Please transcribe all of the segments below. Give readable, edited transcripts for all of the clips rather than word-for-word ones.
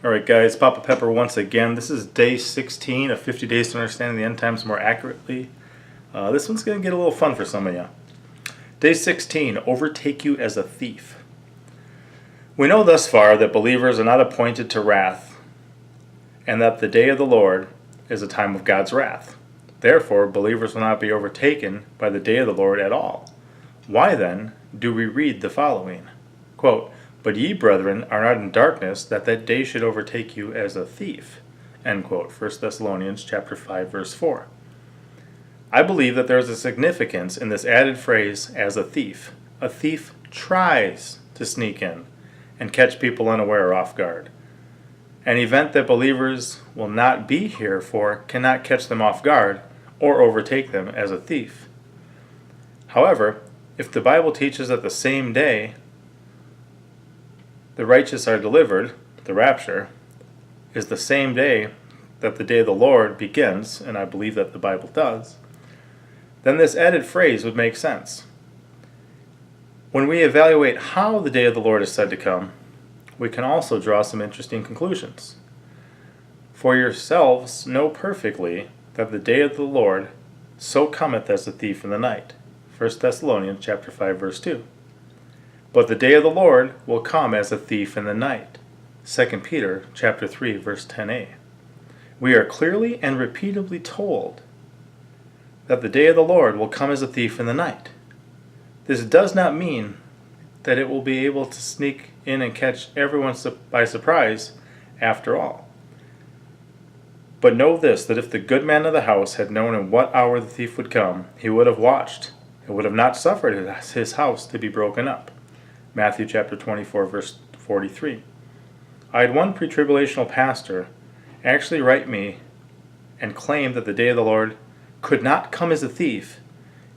Alright guys, Papa Pepper once again. This is day 16 of 50 Days to Understanding the End Times More Accurately. This one's going to get a little fun for some of you. Day 16, Overtake You as a Thief. We know thus far that believers are not appointed to wrath, and that the day of the Lord is a time of God's wrath. Therefore, believers will not be overtaken by the day of the Lord at all. Why then do we read the following? Quote, "But ye, brethren, are not in darkness, that day should overtake you as a thief." End quote. 1 Thessalonians chapter 5, verse 4. I believe that there is a significance in this added phrase, as a thief. A thief tries to sneak in and catch people unaware or off guard. An event that believers will not be here for cannot catch them off guard or overtake them as a thief. However, if the Bible teaches that the same day the righteous are delivered, the rapture, is the same day that the day of the Lord begins, and I believe that the Bible does, then this added phrase would make sense. When we evaluate how the day of the Lord is said to come, we can also draw some interesting conclusions. For yourselves know perfectly that the day of the Lord so cometh as a thief in the night. 1 Thessalonians chapter 5, verse 2. But the day of the Lord will come as a thief in the night. 2 Peter chapter 3, verse 10a. We are clearly and repeatedly told that the day of the Lord will come as a thief in the night. This does not mean that it will be able to sneak in and catch everyone by surprise after all. But know this, that if the good man of the house had known in what hour the thief would come, he would have watched and would have not suffered his house to be broken up. Matthew chapter 24, verse 43. I had one pre-tribulational pastor actually write me and claim that the day of the Lord could not come as a thief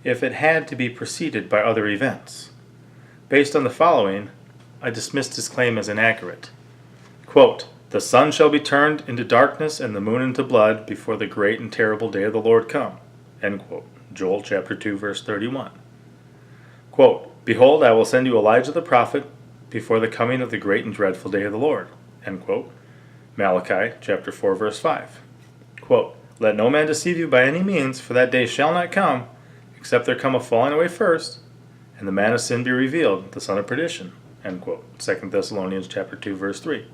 if it had to be preceded by other events. Based on the following, I dismissed his claim as inaccurate. Quote, "The sun shall be turned into darkness and the moon into blood before the great and terrible day of the Lord come." End quote. Joel chapter 2, verse 31. Quote, "Behold, I will send you Elijah the prophet before the coming of the great and dreadful day of the Lord." End quote. Malachi chapter 4, verse 5. Quote, "Let no man deceive you by any means, for that day shall not come, except there come a falling away first, and the man of sin be revealed, the son of perdition." End quote. 2 Thessalonians chapter 2, verse 3.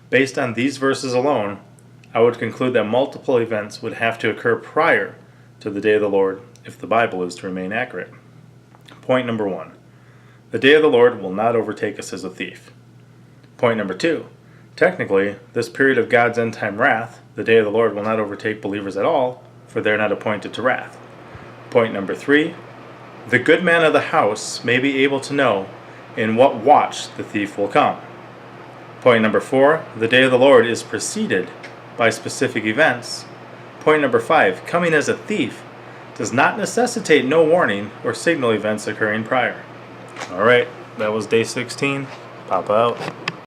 Based on these verses alone, I would conclude that multiple events would have to occur prior to the day of the Lord if the Bible is to remain accurate. Point number 1. The day of the Lord will not overtake us as a thief. Point number 2. Technically, this period of God's end-time wrath, the day of the Lord will not overtake believers at all, for they are not appointed to wrath. Point number 3. The good man of the house may be able to know in what watch the thief will come. Point number 4. The day of the Lord is preceded by specific events. Point number 5. Coming as a thief does not necessitate no warning or signal events occurring prior. Alright, that was day 16. Papa out.